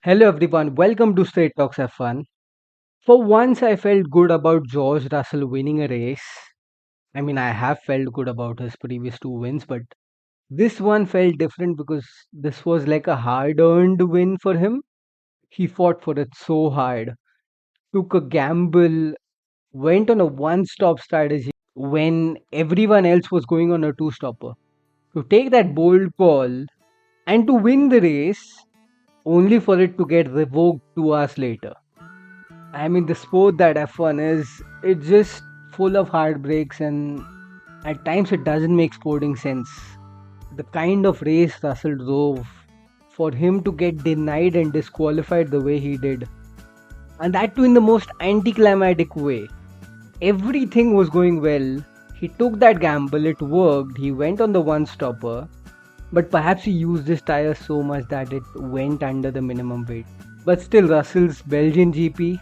Hello everyone, welcome to Straight Talks F1. For once, I felt good about George Russell winning a race. I have felt good about his previous two wins, but this one felt different because this was like a hard earned win for him. He fought for it so hard, took a gamble, went on a one stop strategy when everyone else was going on a two stopper. To take that bold call and to win the race, only for it to get revoked 2 hours later. The sport that F1 is, it's just full of heartbreaks, and at times it doesn't make sporting sense. The kind of race Russell drove, for him to get denied and disqualified the way he did, and that too in the most anticlimactic way. Everything was going well. He took that gamble, it worked, he went on the one stopper, but perhaps he used his tires so much that it went under the minimum weight. But still, Russell's Belgian GP,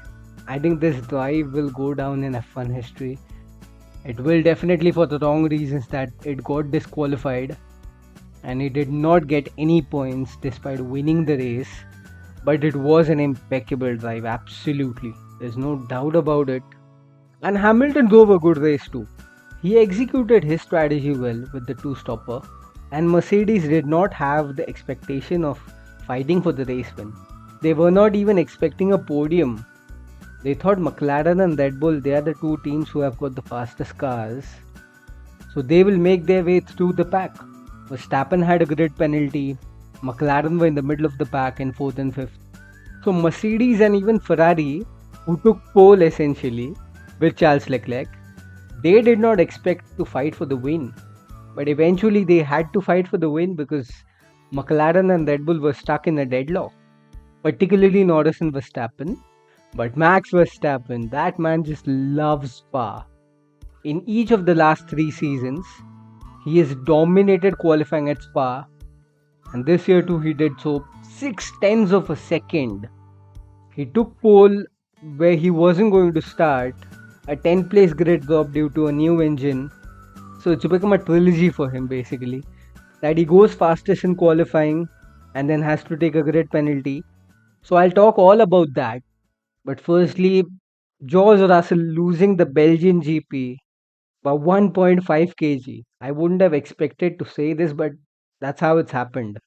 I think this drive will go down in F1 history. It will definitely for the wrong reasons that it got disqualified and he did not get any points despite winning the race. But it was an impeccable drive, absolutely. There's no doubt about it. And Hamilton drove a good race too. He executed his strategy well with the two stopper, and Mercedes did not have the expectation of fighting for the race win. They were not even expecting a podium. They thought McLaren and Red Bull, they are the two teams who have got the fastest cars. So they will make their way through the pack. Verstappen had a grid penalty. McLaren were in the middle of the pack in 4th and 5th. So Mercedes and even Ferrari, who took pole essentially with Charles Leclerc, they did not expect to fight for the win. But eventually they had to fight for the win because McLaren and Red Bull were stuck in a deadlock. Particularly Norris and Verstappen. But Max Verstappen, that man just loves Spa. In each of the last 3 seasons, he has dominated qualifying at Spa. And this year too he did so 6/10 of a second. He took pole where he wasn't going to start. A 10th place grid drop due to a new engine. So it's become a trilogy for him basically. That he goes fastest in qualifying and then has to take a grid penalty. So I'll talk all about that. But firstly, George Russell losing the Belgian GP by 1.5 kg. I wouldn't have expected to say this, but that's how it's happened.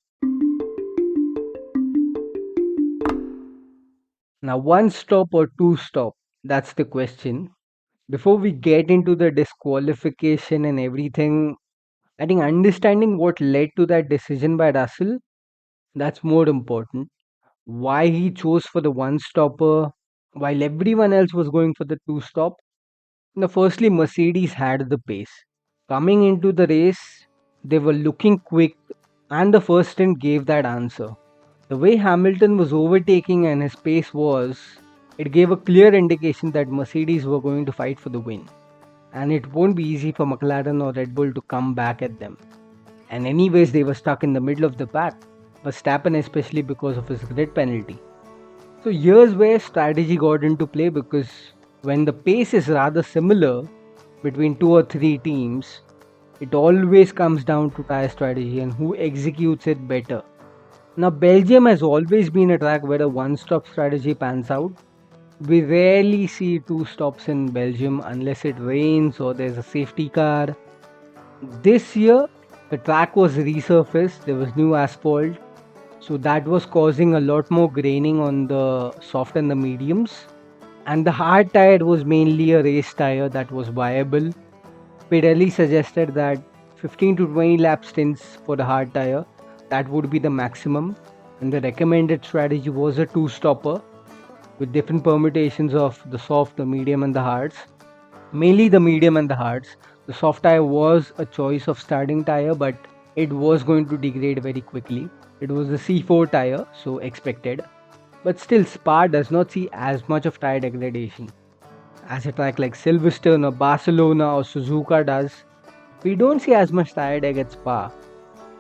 Now, one stop or two stop? That's the question. Before we get into the disqualification and everything, I think understanding what led to that decision by Russell, that's more important. Why he chose for the one stopper while everyone else was going for the two stop. Now, firstly, Mercedes had the pace. Coming into the race, they were looking quick, and the first stint gave that answer. The way Hamilton was overtaking and his pace was, it gave a clear indication that Mercedes were going to fight for the win. And it won't be easy for McLaren or Red Bull to come back at them. And anyways, they were stuck in the middle of the pack. Verstappen especially because of his grid penalty. So here's where strategy got into play, because when the pace is rather similar between 2 or 3 teams, it always comes down to tire strategy and who executes it better. Now Belgium has always been a track where a one-stop strategy pans out. We rarely see two stops in Belgium unless it rains or there's a safety car. This year, the track was resurfaced, there was new asphalt, so that was causing a lot more graining on the soft and the mediums. And the hard tire was mainly a race tire that was viable. Pirelli suggested that 15 to 20 lap stints for the hard tire, that would be the maximum. And the recommended strategy was a two-stopper with different permutations of the soft, the medium and the hards. Mainly the medium and the hards. The soft tire was a choice of starting tire, but it was going to degrade very quickly. It was a C4 tire, so expected. But still, Spa does not see as much of tire degradation as a track like Silverstone or Barcelona or Suzuka does. We don't see as much tire deg at Spa.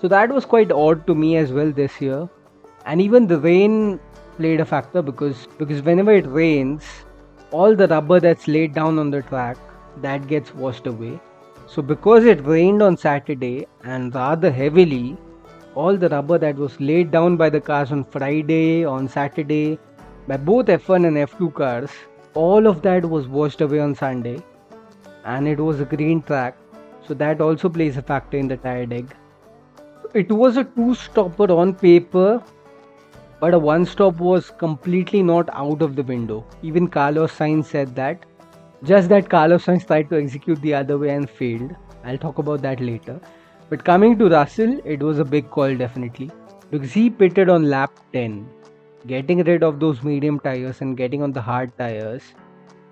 So that was quite odd to me as well this year. And even the rain played a factor because whenever it rains, all the rubber that's laid down on the track, that gets washed away. So because it rained on Saturday and rather heavily, All the rubber that was laid down by the cars on Friday, on Saturday, by both F1 and F2 cars, all of that was washed away on Sunday, and it was a green track, so that also plays a factor in the tire deg. It was a two-stopper on paper, but a one-stop was completely not out of the window. Even Carlos Sainz said that. Just that Carlos Sainz tried to execute the other way and failed. I'll talk about that later. But coming to Russell, it was a big call definitely, because he pitted on lap 10, getting rid of those medium tires and getting on the hard tires.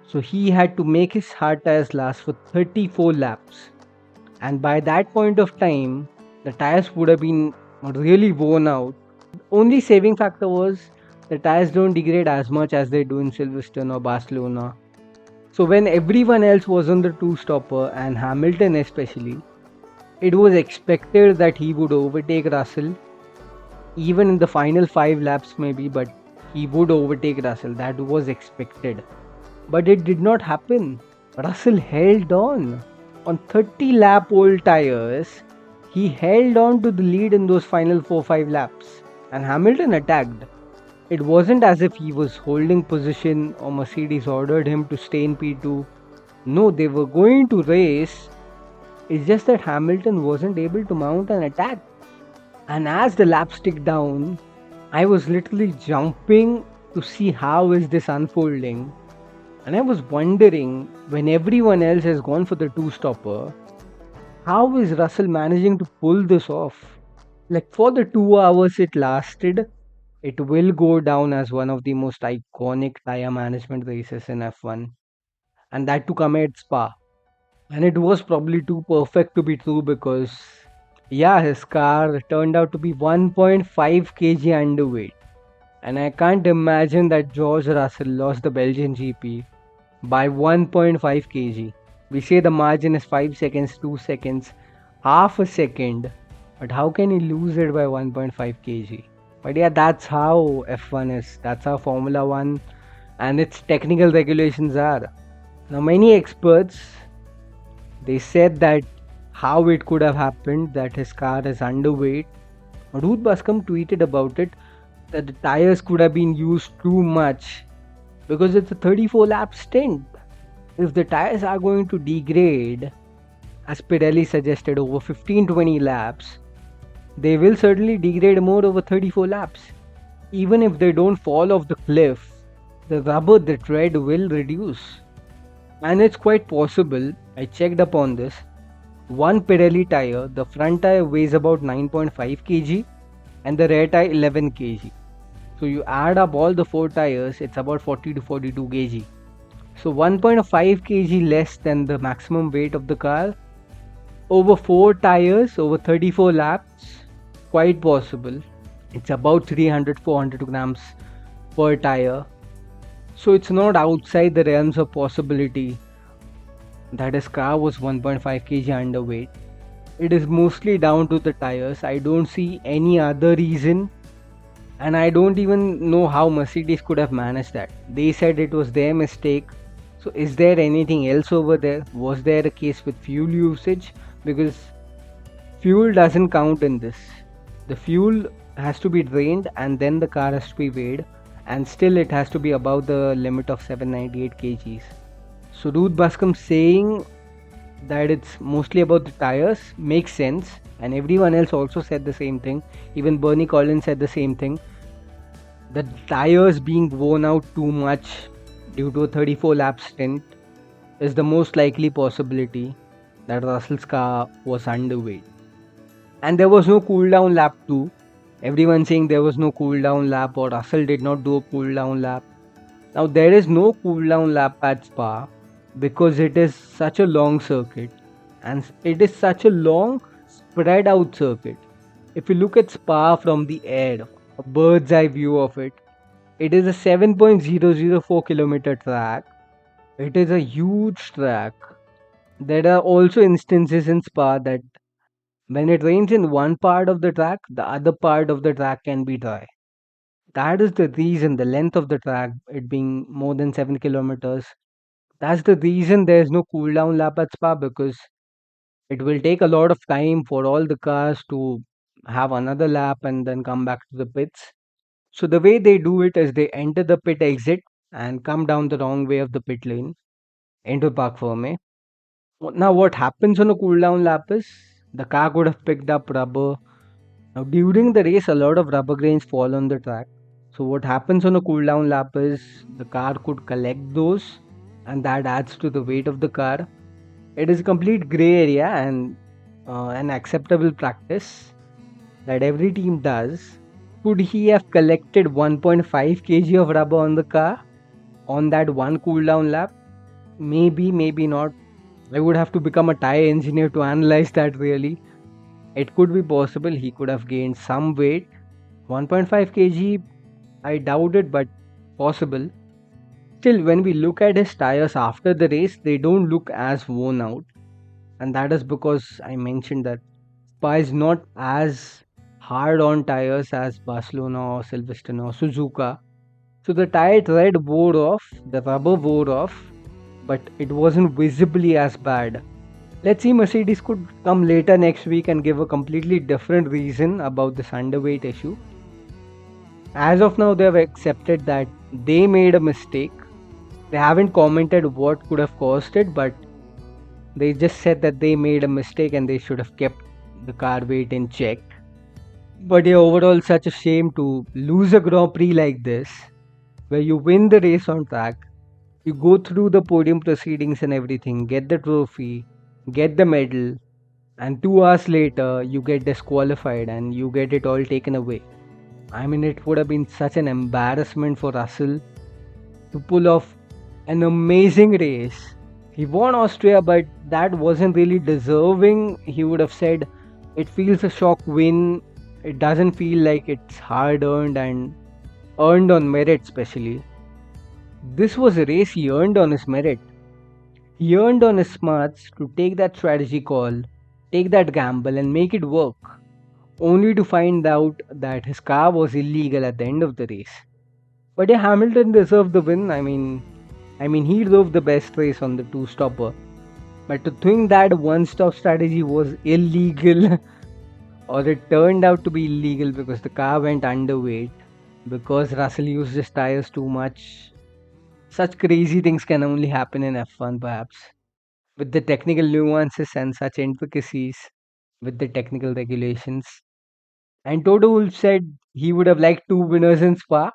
So he had to make his hard tires last for 34 laps. And by that point of time, the tires would have been really worn out. The only saving factor was the tires don't degrade as much as they do in Silverstone or Barcelona. So when everyone else was on the two-stopper, and Hamilton especially, it was expected that he would overtake Russell, even in the final 5 laps maybe, but he would overtake Russell. That was expected. But it did not happen. Russell held on. On 30 lap old tires, he held on to the lead in those final 4-5 laps, and Hamilton attacked. It wasn't as if he was holding position or Mercedes ordered him to stay in P2. No, they were going to race. It's just that Hamilton wasn't able to mount an attack. And as the laps ticked down, I was literally jumping to see how is this unfolding. And I was wondering, when everyone else has gone for the two-stopper, how is Russell managing to pull this off? Like, for the 2 hours it lasted, it will go down as one of the most iconic tire management races in F1. And that to come at Spa. And it was probably too perfect to be true, because, yeah, his car turned out to be 1.5 kg underweight. And I can't imagine that George Russell lost the Belgian GP by 1.5 kg. We say the margin is 5 seconds, 2 seconds, half a second. But how can he lose it by 1.5 kg? But yeah, that's how F1 is. That's how Formula 1 and its technical regulations are. Now, many experts, they said that how it could have happened, that his car is underweight. Ruth Bascom tweeted about it, that the tires could have been used too much, because it's a 34 lap stint. If the tires are going to degrade, as Pirelli suggested, over 15-20 laps, they will certainly degrade more over 34 laps. Even if they don't fall off the cliff, the rubber, the tread will reduce. And it's quite possible, I checked upon this, one Pirelli tire, the front tire weighs about 9.5 kg and the rear tire 11 kg. So you add up all the 4 tires, it's about 40 to 42 kg. So 1.5 kg less than the maximum weight of the car over 4 tires over 34 laps, quite possible. It's about 300-400 grams per tire. So it's not outside the realms of possibility that his car was 1.5 kg underweight. It is mostly down to the tires. I don't see any other reason, and I don't even know how Mercedes could have managed that. They said it was their mistake. So is there anything else over there? Was there a case with fuel usage? Because fuel doesn't count in this. The fuel has to be drained and then the car has to be weighed, and still it has to be above the limit of 798 kgs. So Ruth Bascom saying that it's mostly about the tires makes sense, and everyone else also said the same thing. Even Bernie Collins said the same thing. The tires being worn out too much due to a 34 lap stint is the most likely possibility that Russell's car was underweight. And there was no cool down lap too. Everyone saying there was no cool down lap, or Russell did not do a cool down lap. Now there is no cool down lap at Spa because it is such a long circuit and it is such a long spread out circuit. If you look at Spa from the air, a bird's eye view of it, it is a 7.004 kilometer track. It is a huge track. There are also instances in Spa that when it rains in one part of the track, the other part of the track can be dry. That is the reason, the length of the track, it being more than 7 kilometers. That's the reason there is no cool down lap at Spa, because it will take a lot of time for all the cars to have another lap, and then come back to the pits. So the way they do it is they enter the pit exit and come down the wrong way of the pit lane into Park Ferme. Now, what happens on a cool down lap is the car could have picked up rubber. Now, during the race, a lot of rubber grains fall on the track. So, what happens on a cool down lap is the car could collect those, and that adds to the weight of the car. It is a complete gray area and an acceptable practice that every team does. Could he have collected 1.5 kg of rubber on the car on that one cool down lap? Maybe, maybe not. I would have to become a tire engineer to analyze that really. It could be possible he could have gained some weight. 1.5 kg, I doubt it, but possible. Still, when we look at his tires after the race, they don't look as worn out. And that is because I mentioned that Spa is not as hard on tires as Barcelona or Silverstone or Suzuka. So the tire tread wore off, the rubber wore off, but it wasn't visibly as bad. Let's see, Mercedes could come later next week and give a completely different reason about this underweight issue. As of now, they have accepted that they made a mistake. They haven't commented what could have caused it, but they just said that they made a mistake and they should have kept the car weight in check. But yeah, overall, such a shame to lose a Grand Prix like this, where you win the race on track, you go through the podium proceedings and everything, get the trophy, get the medal, and 2 hours later you get disqualified and you get it all taken away. I mean, it would have been such an embarrassment for Russell to pull off an amazing race. He won Austria, but that wasn't really deserving. He would have said it feels a shock win. It doesn't feel like it's hard earned and earned on merit, especially. This was a race he earned on his merit. He earned on his smarts to take that strategy call, take that gamble, and make it work, only to find out that his car was illegal at the end of the race. But yeah, Hamilton deserved the win. I mean, he drove the best race on the two-stopper. But to think that one-stop strategy was illegal, or it turned out to be illegal because the car went underweight, because Russell used his tires too much. Such crazy things can only happen in F1 perhaps. With the technical nuances and such intricacies with the technical regulations. And Toto Wolff said he would have liked 2 winners in Spa.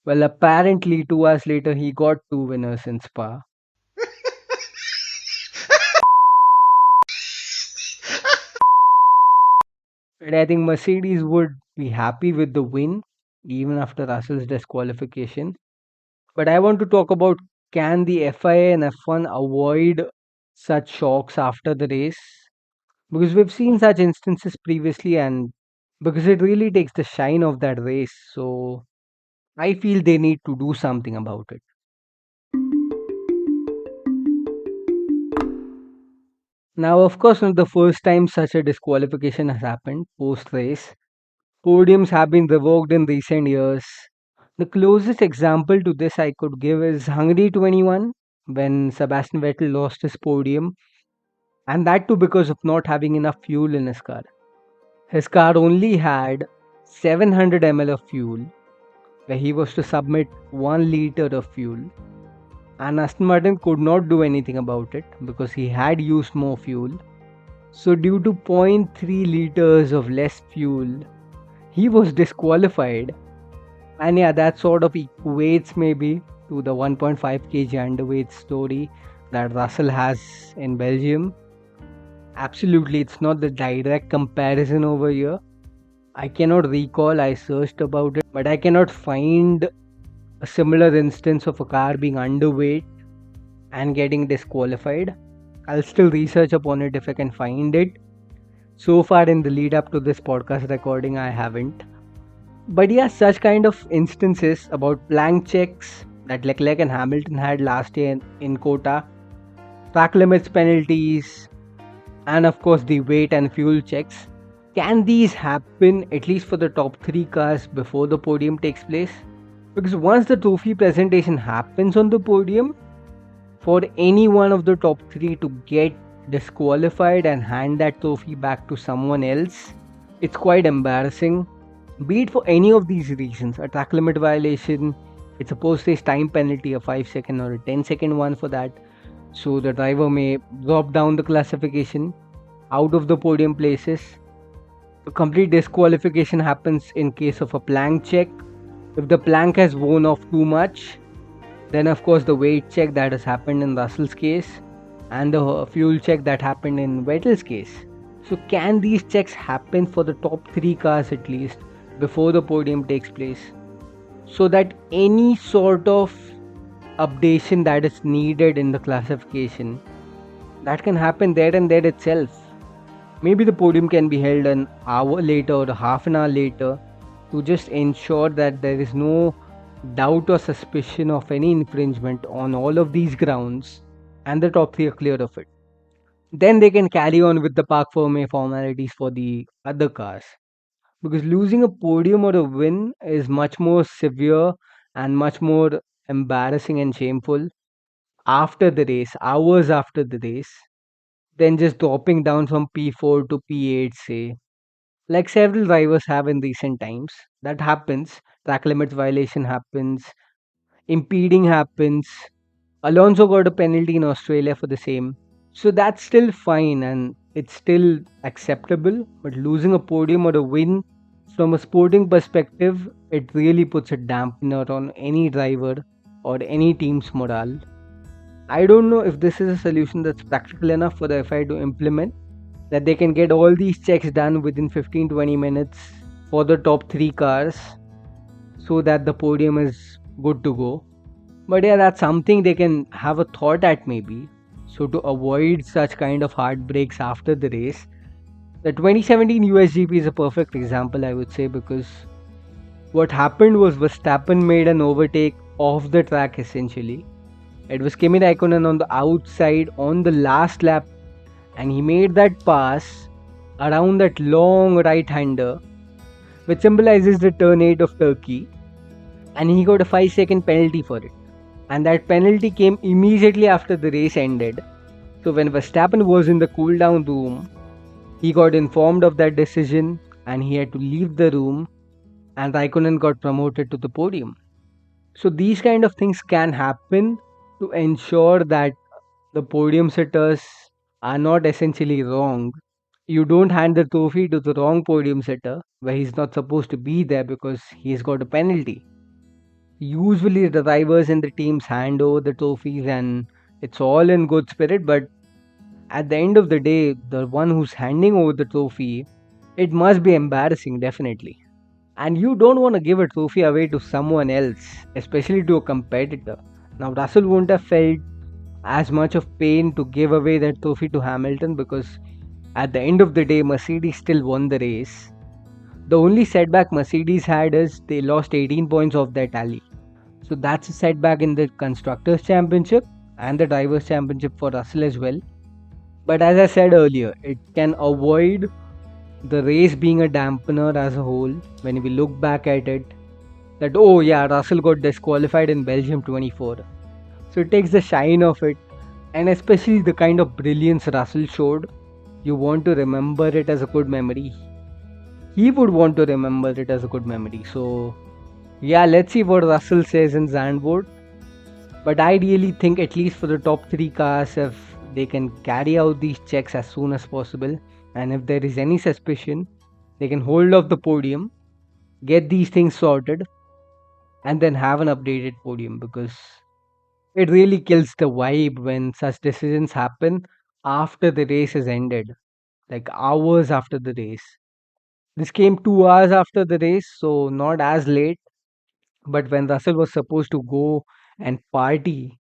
Well, apparently 2 hours later he got 2 winners in Spa. And I think Mercedes would be happy with the win even after Russell's disqualification. But I want to talk about, can the FIA and F1 avoid such shocks after the race? Because we've seen such instances previously, and because it really takes the shine of that race. So I feel they need to do something about it. Now, of course, not the first time such a disqualification has happened post race. Podiums have been revoked in recent years. The closest example to this I could give is Hungary 21, when Sebastian Vettel lost his podium, and that too because of not having enough fuel in his car. His car only had 700 ml of fuel, where he was to submit 1 liter of fuel. And Aston Martin could not do anything about it because he had used more fuel. So, due to 0.3 liters of less fuel, he was disqualified. And yeah, that sort of equates maybe to the 1.5 kg underweight story that Russell has in Belgium. Absolutely, it's not the direct comparison over here. I cannot recall, I searched about it, but I cannot find a similar instance of a car being underweight and getting disqualified. I'll still research upon it if I can find it. So far in the lead up to this podcast recording, I haven't. But yeah, such kind of instances about blank checks that Leclerc and Hamilton had last year in Kota, track limits penalties, and of course the weight and fuel checks. Can these happen at least for the top 3 cars before the podium takes place? Because once the trophy presentation happens on the podium, for any one of the top 3 to get disqualified and hand that trophy back to someone else, It's quite embarrassing, be it for any of these reasons. A track limit violation, it's a post-race time penalty, a 5 second or a 10 second one for that. So the driver may drop down the classification out of the podium places. A complete disqualification happens in case of a plank check. If the plank has worn off too much, then of course the weight check that has happened in Russell's case and the fuel check that happened in Vettel's case. So can these checks happen for the top 3 cars at least before the podium takes place, so that any sort of updation that is needed in the classification, that can happen there and there itself? Maybe the podium can be held an hour later or half an hour later to just ensure that there is no doubt or suspicion of any infringement on all of these grounds and the top 3 are clear of it. Then they can carry on with the parc fermé formalities for the other cars. Because losing a podium or a win is much more severe and much more embarrassing and shameful after the race, hours after the race, than just dropping down from P4 to P8, say, like several drivers have in recent times. That happens. Track limits violation happens, impeding happens. Alonso got a penalty in Australia for the same. So that's still fine and it's still acceptable. But losing a podium or a win, from a sporting perspective, it really puts a dampener on any driver or any team's morale. I don't know if this is a solution that's practical enough for the FIA to implement, that they can get all these checks done within 15-20 minutes for the top 3 cars so that the podium is good to go. But yeah, that's something they can have a thought at maybe. So to avoid such kind of heartbreaks after the race, the 2017 USGP is a perfect example, I would say, because what happened was Verstappen made an overtake off the track essentially. It was Kimi Raikkonen on the outside on the last lap, and he made that pass around that long right-hander, which symbolizes the turn 8 of Turkey, and he got a 5-second penalty for it. And that penalty came immediately after the race ended. So when Verstappen was in the cool down room, he got informed of that decision and he had to leave the room, and Raikkonen got promoted to the podium. So these kind of things can happen to ensure that the podium sitters are not essentially wrong. You don't hand the trophy to the wrong podium sitter where he's not supposed to be there because he's got a penalty. Usually the drivers and the teams hand over the trophies and it's all in good spirit, but at the end of the day, the one who's handing over the trophy, it must be embarrassing, definitely. And you don't want to give a trophy away to someone else, especially to a competitor. Now, Russell won't have felt as much of pain to give away that trophy to Hamilton because at the end of the day, Mercedes still won the race. The only setback Mercedes had is they lost 18 points off their tally. So that's a setback in the Constructors' Championship and the Drivers' Championship for Russell as well. But as I said earlier, it can avoid the race being a dampener as a whole when we look back at it. That, oh yeah, Russell got disqualified in Belgium 24. So it takes the shine of it, and especially the kind of brilliance Russell showed, you want to remember it as a good memory. He would want to remember it as a good memory. So yeah, let's see what Russell says in Zandvoort. But I really think at least for the top 3 cars, if they can carry out these checks as soon as possible, and if there is any suspicion, they can hold off the podium, get these things sorted, and then have an updated podium, because it really kills the vibe when such decisions happen after the race has ended, like hours after the race. This came 2 hours after the race, so not as late, but when Russell was supposed to go and party,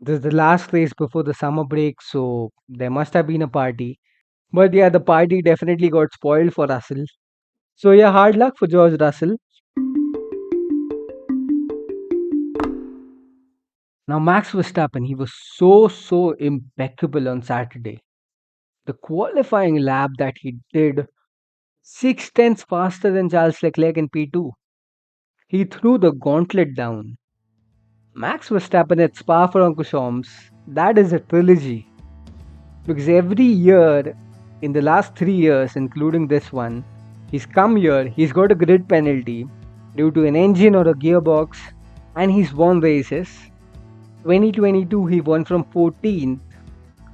this is the last race before the summer break, so there must have been a party. But yeah, the party definitely got spoiled for Russell. So yeah, hard luck for George Russell. Now Max Verstappen, he was so impeccable on Saturday. The qualifying lap that he did, 6 tenths faster than Charles Leclerc in P2. He threw the gauntlet down. Max Verstappen at Spa-Francorchamps, that is a trilogy. Because every year in the last 3 years, including this one, he's come here, he's got a grid penalty due to an engine or a gearbox, and he's won races. 2022, he won from 14th.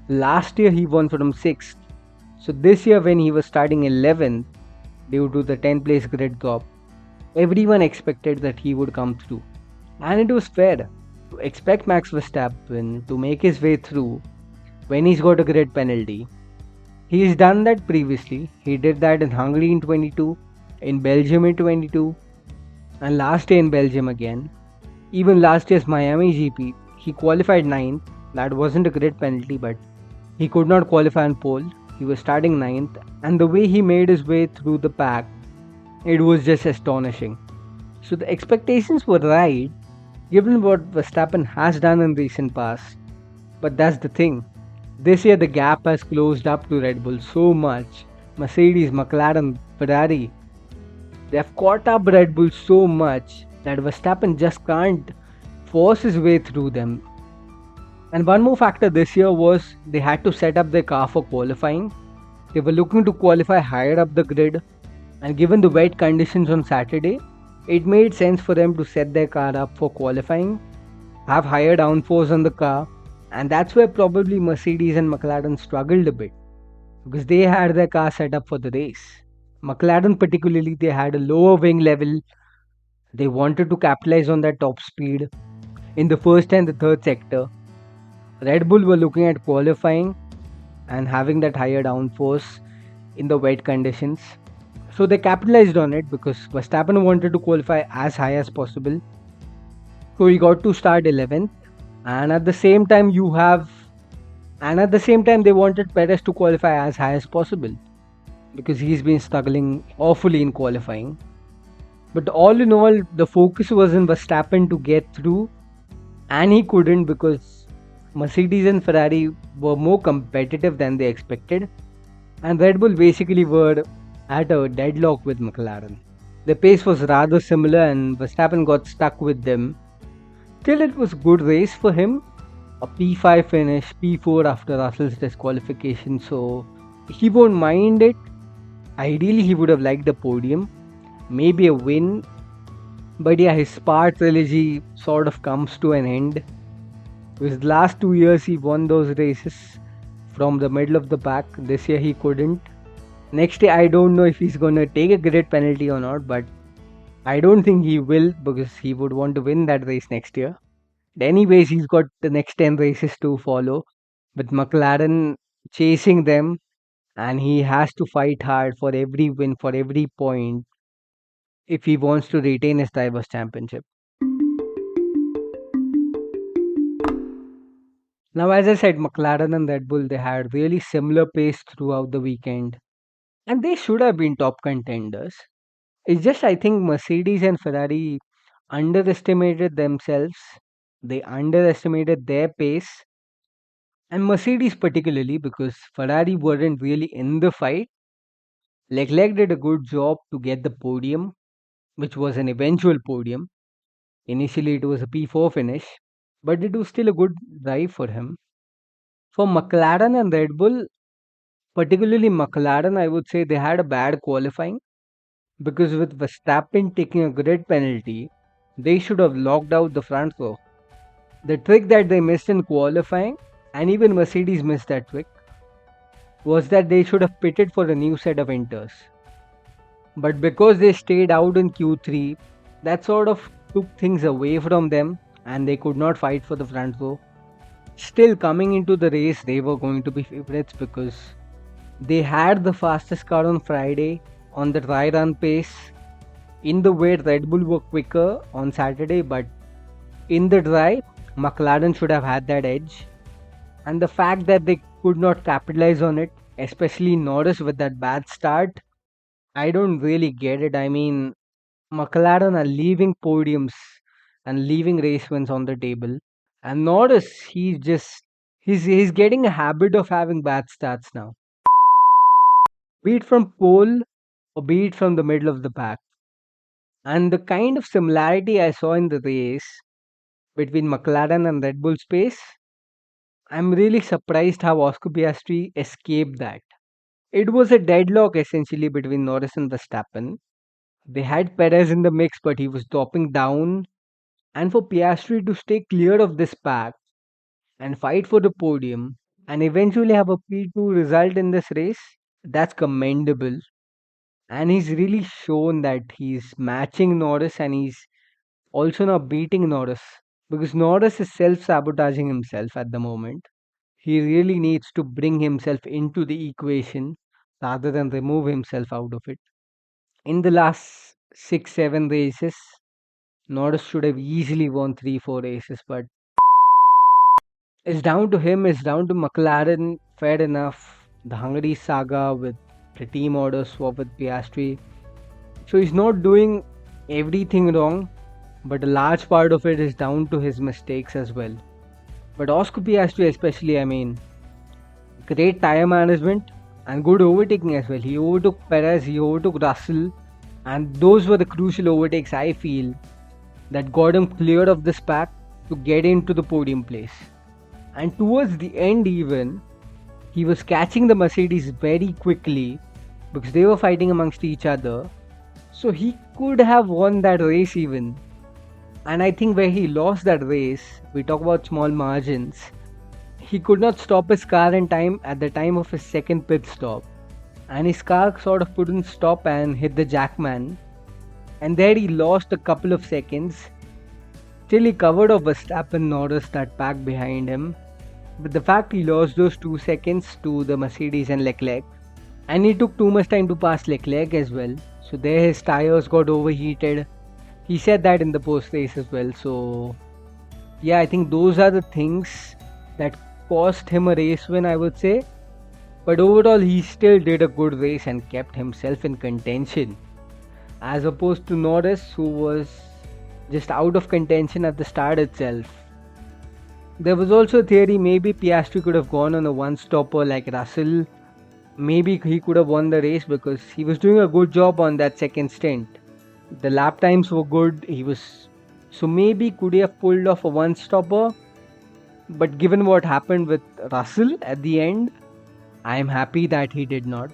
Last year, he won from 6th. So this year, when he was starting 11th, due to the 10th place grid drop, everyone expected that he would come through. And it was fair to expect Max Verstappen to make his way through when he's got a grid penalty. He's done that previously. He did that in Hungary in 22, in Belgium in 22, and last year in Belgium again. Even last year's Miami GP, he qualified 9th. That wasn't a grid penalty, but he could not qualify on pole. He was starting 9th, and the way he made his way through the pack, it was just astonishing. So the expectations were right, given what Verstappen has done in recent past. But that's the thing. This year the gap has closed up to Red Bull so much. Mercedes, McLaren, Ferrari, they have caught up Red Bull so much that Verstappen just can't force his way through them. And one more factor this year was they had to set up their car for qualifying. They were looking to qualify higher up the grid, and given the wet conditions on Saturday, it made sense for them to set their car up for qualifying, have higher downforce on the car, and that's where probably Mercedes and McLaren struggled a bit because they had their car set up for the race. McLaren, particularly, they had a lower wing level. They wanted to capitalize on that top speed in the first and the third sector. Red Bull were looking at qualifying and having that higher downforce in the wet conditions. So they capitalized on it because Verstappen wanted to qualify as high as possible. So he got to start 11th. And at the same time they wanted Perez to qualify as high as possible because he's been struggling awfully in qualifying. But all in all, the focus was in Verstappen to get through, and he couldn't because Mercedes and Ferrari were more competitive than they expected, and Red Bull basically were at a deadlock with McLaren. The pace was rather similar and Verstappen got stuck with them. Still, it was a good race for him. A P5 finish, P4 after Russell's disqualification, so he won't mind it. Ideally, he would have liked a podium, maybe a win. But yeah, his Spa trilogy sort of comes to an end. His last 2 years, he won those races from the middle of the pack. This year, he couldn't. Next year, I don't know if he's gonna take a grid penalty or not, but I don't think he will because he would want to win that race next year. Anyways, he's got the next 10 races to follow with McLaren chasing them, and he has to fight hard for every win, for every point, if he wants to retain his Drivers' Championship. Now, as I said, McLaren and Red Bull, they had really similar pace throughout the weekend, and they should have been top contenders. It's just I think Mercedes and Ferrari underestimated themselves. They underestimated their pace, and Mercedes particularly because Ferrari weren't really in the fight. Leclerc did a good job to get the podium, which was an eventual podium. Initially, it was a P4 finish, but it was still a good drive for him. For McLaren and Red Bull, particularly McLaren, I would say they had a bad qualifying because with Verstappen taking a grid penalty, they should have locked out the front row. The trick that they missed in qualifying, and even Mercedes missed that trick, was that they should have pitted for a new set of enters. But because they stayed out in Q3, that sort of took things away from them and they could not fight for the front row. Still, coming into the race, they were going to be favorites because they had the fastest car on Friday on the dry run pace. In the wet, Red Bull were quicker on Saturday, but in the dry, McLaren should have had that edge. And the fact that they could not capitalize on it, especially Norris with that bad start, I don't really get it. I mean, McLaren are leaving podiums and leaving race wins on the table. And Norris, he's getting a habit of having bad starts now. Be it from pole or be it from the middle of the pack. And the kind of similarity I saw in the race between McLaren and Red Bull's pace, I'm really surprised how Oscar Piastri escaped that. It was a deadlock essentially between Norris and Verstappen. They had Perez in the mix, but he was dropping down. And for Piastri to stay clear of this pack and fight for the podium and eventually have a P2 result in this race, that's commendable. And he's really shown that he's matching Norris and he's also not beating Norris because Norris is self sabotaging himself at the moment. He really needs to bring himself into the equation rather than remove himself out of it. In the last 6, 7 races, Norris should have easily won 3, 4 races, but it's down to him, it's down to McLaren. Fair enough. The Hungary saga with the team order swap with Piastri. So he's not doing everything wrong, but a large part of it is down to his mistakes as well. But Oscar Piastri, especially, I mean, great tire management and good overtaking as well. He overtook Perez, he overtook Russell, and those were the crucial overtakes I feel that got him clear of this pack to get into the podium place. And towards the end, even he was catching the Mercedes very quickly because they were fighting amongst each other. So he could have won that race even. And I think where he lost that race, we talk about small margins. He could not stop his car in time at the time of his second pit stop. And his car sort of couldn't stop and hit the jackman. And there he lost a couple of seconds. Still he covered off Verstappen, Norris, that pack behind him. But the fact he lost those 2 seconds to the Mercedes and Leclerc. And he took too much time to pass Leclerc as well. So there his tires got overheated. He said that in the post race as well. So yeah, I think those are the things that cost him a race win, I would say. But overall he still did a good race and kept himself in contention. As opposed to Norris, who was just out of contention at the start itself. There was also a theory maybe Piastri could have gone on a one-stopper like Russell. Maybe he could have won the race because he was doing a good job on that second stint. The lap times were good. So maybe could he have pulled off a one-stopper? But given what happened with Russell at the end, I am happy that he did not.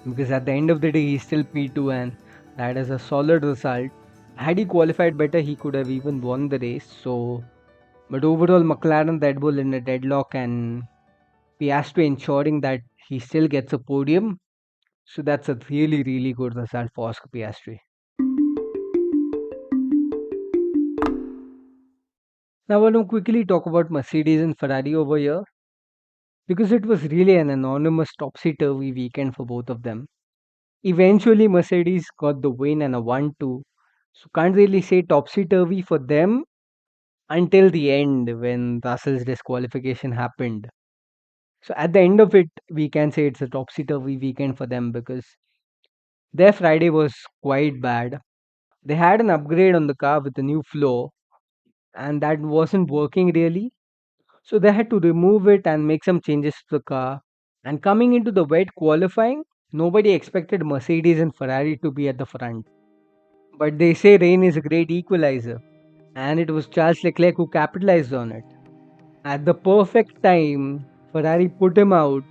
Because at the end of the day, he's still P2 and that is a solid result. Had he qualified better, he could have even won the race. But overall, McLaren-Red Bull in a deadlock and Piastri ensuring that he still gets a podium. So that's a really, really good result for Oscar Piastri. Now I want to quickly talk about Mercedes and Ferrari over here. Because it was really an anonymous topsy-turvy weekend for both of them. Eventually, Mercedes got the win and a 1-2. So can't really say topsy-turvy for them until the end when Russell's disqualification happened. So at the end of it, we can say it's a topsy-turvy weekend for them because their Friday was quite bad. They had an upgrade on the car with a new floor and that wasn't working really. So they had to remove it and make some changes to the car. And coming into the wet qualifying, nobody expected Mercedes and Ferrari to be at the front. But they say rain is a great equalizer. And it was Charles Leclerc who capitalized on it. At the perfect time, Ferrari put him out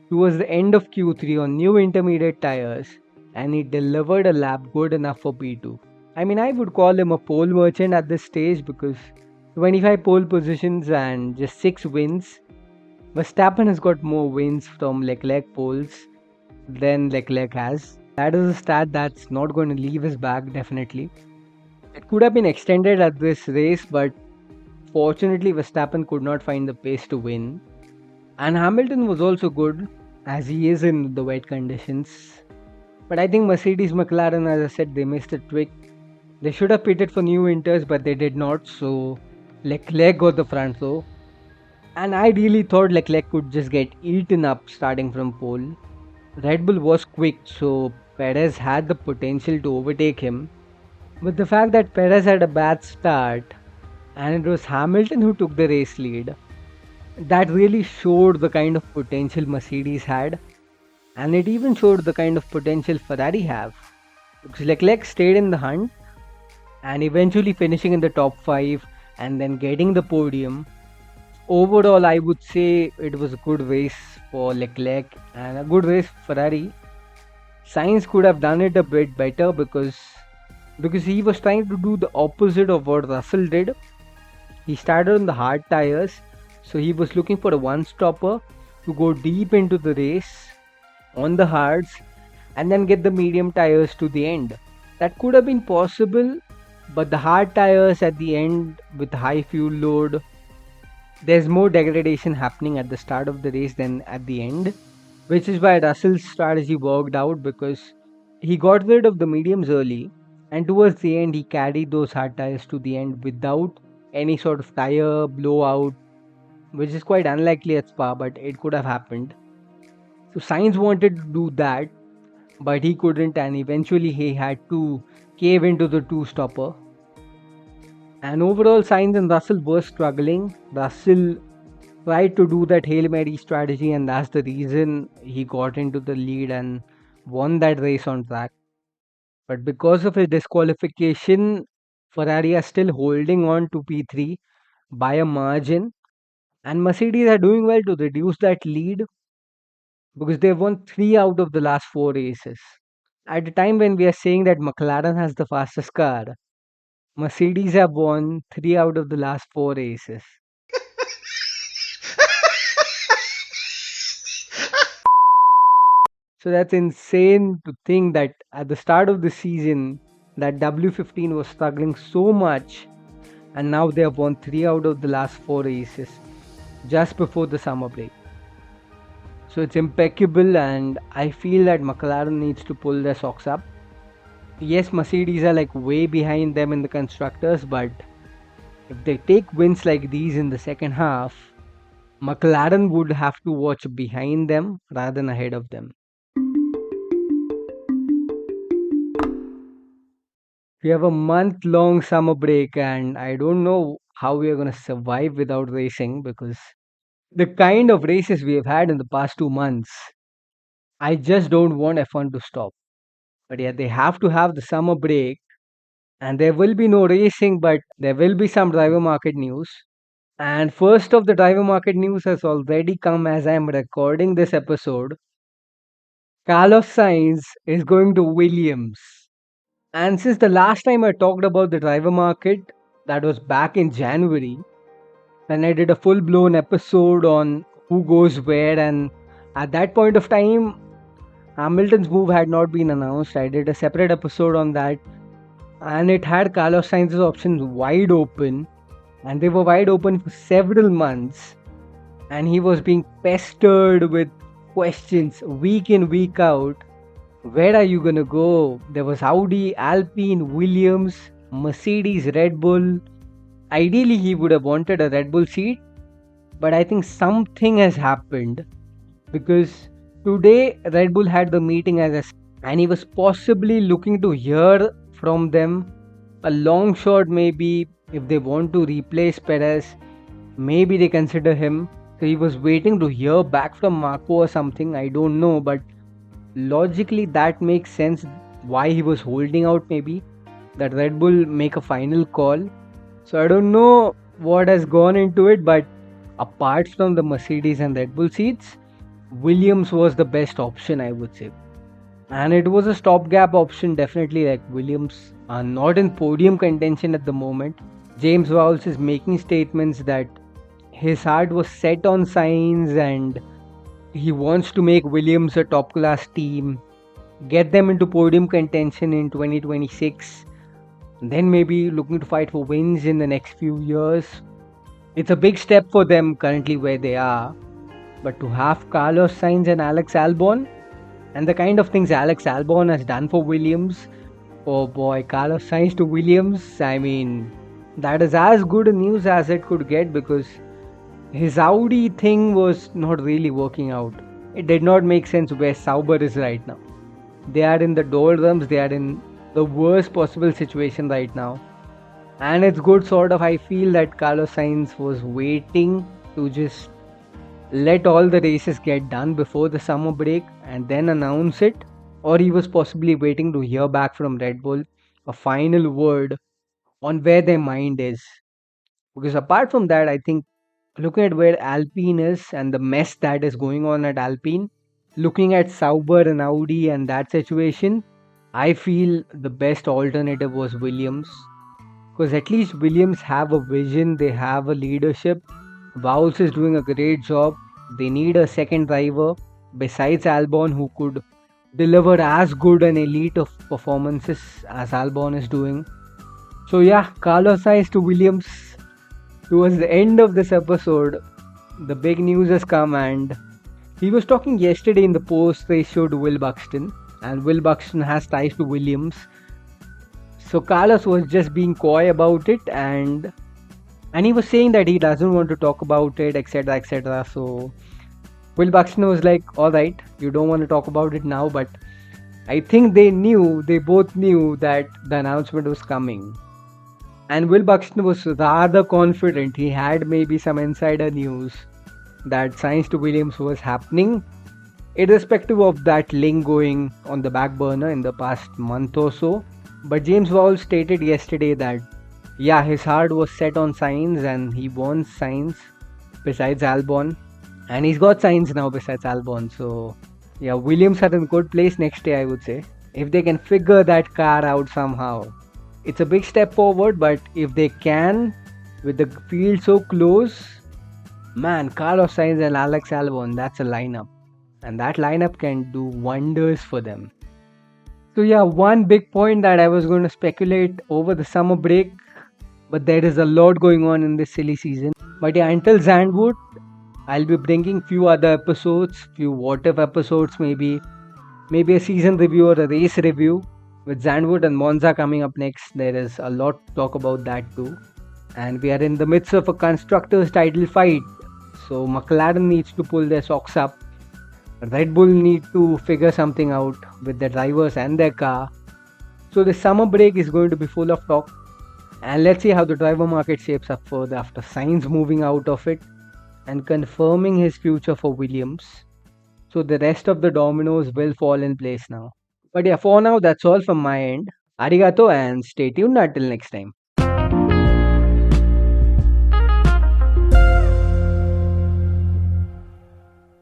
towards the end of Q3 on new intermediate tires and he delivered a lap good enough for P2. I mean, I would call him a pole merchant at this stage because 25 pole positions and just 6 wins. Verstappen has got more wins from Leclerc poles than Leclerc has. That is a stat that's not going to leave his bag definitely. It could have been extended at this race, but fortunately Verstappen could not find the pace to win. And Hamilton was also good as he is in the wet conditions. But I think Mercedes McLaren, as I said, they missed a trick. They should have pitted for new winters, but they did not. So Leclerc got the front row. And I really thought Leclerc could just get eaten up starting from pole. Red Bull was quick, so Perez had the potential to overtake him. But the fact that Perez had a bad start and it was Hamilton who took the race lead, that really showed the kind of potential Mercedes had. And it even showed the kind of potential Ferrari have. Because Leclerc stayed in the hunt and eventually finishing in the top 5 and then getting the podium. Overall, I would say it was a good race for Leclerc and a good race for Ferrari. Sainz could have done it a bit better because he was trying to do the opposite of what Russell did. He started on the hard tires, so he was looking for a one stopper to go deep into the race on the hards and then get the medium tires to the end. That could have been possible, but the hard tires at the end with high fuel load, there's more degradation happening at the start of the race than at the end, which is why Russell's strategy worked out because he got rid of the mediums early and towards the end he carried those hard tires to the end without any sort of tire blowout, which is quite unlikely at Spa, but it could have happened. So Sainz wanted to do that, but he couldn't, and eventually he had to cave into the two stopper. And overall, Sainz and Russell were struggling. Russell tried to do that Hail Mary strategy, and that's the reason he got into the lead and won that race on track. But because of his disqualification, Ferrari are still holding on to P3 by a margin, and Mercedes are doing well to reduce that lead because they've won 3 out of the last 4 races. At the time when we are saying that McLaren has the fastest car, Mercedes have won 3 out of the last 4 races. So that's insane to think that at the start of the season, that W15 was struggling so much, and now they have won 3 out of the last 4 races just before the summer break. So it's impeccable, and I feel that McLaren needs to pull their socks up. Yes, Mercedes are like way behind them in the constructors, but if they take wins like these in the second half, McLaren would have to watch behind them rather than ahead of them. We have a month long summer break, and I don't know how we are going to survive without racing because the kind of races we have had in the past 2 months, I just don't want F1 to stop. But yeah, they have to have the summer break, and there will be no racing, but there will be some driver market news. And first of the driver market news has already come as I am recording this episode. Carlos Sainz is going to Williams. And since the last time I talked about the driver market, that was back in January, and I did a full blown episode on who goes where, and at that point of time, Hamilton's move had not been announced. I did a separate episode on that, and it had Carlos Sainz's options wide open, and they were wide open for several months, and he was being pestered with questions week in, week out. Where are you gonna go? There was Audi, Alpine, Williams, Mercedes, Red Bull. Ideally, he would have wanted a Red Bull seat, but I think something has happened because today Red Bull had the meeting and he was possibly looking to hear from them a long shot, maybe if they want to replace Perez, maybe they consider him. So he was waiting to hear back from Marco or something. I don't know, but logically that makes sense why he was holding out, maybe that Red Bull make a final call. So I don't know what has gone into it, but apart from the Mercedes and Red Bull seats, Williams was the best option, I would say. And it was a stopgap option, definitely. Like, Williams are not in podium contention at the moment. James Vowles is making statements that his heart was set on Sainz and he wants to make Williams a top class team, get them into podium contention in 2026, then maybe looking to fight for wins in the next few years. It's a big step for them currently where they are, but to have Carlos Sainz and Alex Albon and the kind of things Alex Albon has done for Williams, oh boy, Carlos Sainz to Williams, I mean, that is as good a news as it could get because his Audi thing was not really working out. It did not make sense where Sauber is right now. They are in the doldrums, they are in the worst possible situation right now. And it's good, sort of. I feel that Carlos Sainz was waiting to just let all the races get done before the summer break and then announce it. Or he was possibly waiting to hear back from Red Bull a final word on where their mind is. Because apart from that, I think looking at where Alpine is and the mess that is going on at Alpine, looking at Sauber and Audi and that situation, I feel the best alternative was Williams. Because at least Williams have a vision, they have a leadership. Vowles is doing a great job. They need a second driver besides Albon who could deliver as good an elite of performances as Albon is doing. So yeah, Carlos Sainz to Williams. Towards the end of this episode, the big news has come, and he was talking yesterday in the post race show to Will Buxton, and Will Buxton has ties to Williams. So Carlos was just being coy about it, and he was saying that he doesn't want to talk about it, etc., etc. So Will Buxton was like, "All right, you don't want to talk about it now," but I think they both knew that the announcement was coming. And Will Buxton was rather confident. He had maybe some insider news that Sainz to Williams was happening, irrespective of that link going on the back burner in the past month or so. But James Vowles stated yesterday that, yeah, his heart was set on Sainz and he wants Sainz besides Albon. And he's got Sainz now besides Albon. So, yeah, Williams are in a good place next year, I would say. If they can figure that car out somehow. It's a big step forward, but if they can, with the field so close, man, Carlos Sainz and Alex Albon, that's a lineup. And that lineup can do wonders for them. So yeah, one big point that I was going to speculate over the summer break, but there is a lot going on in this silly season. But yeah, until Zandvoort, I'll be bringing few other episodes, few what if episodes maybe a season review or a race review. With Zandvoort and Monza coming up next, there is a lot to talk about that too. And we are in the midst of a constructors title fight. So McLaren needs to pull their socks up. Red Bull need to figure something out with their drivers and their car. So the summer break is going to be full of talk. And let's see how the driver market shapes up further after Sainz moving out of it and confirming his future for Williams. So the rest of the dominoes will fall in place now. But yeah, for now, that's all from my end. Arigato and stay tuned until next time.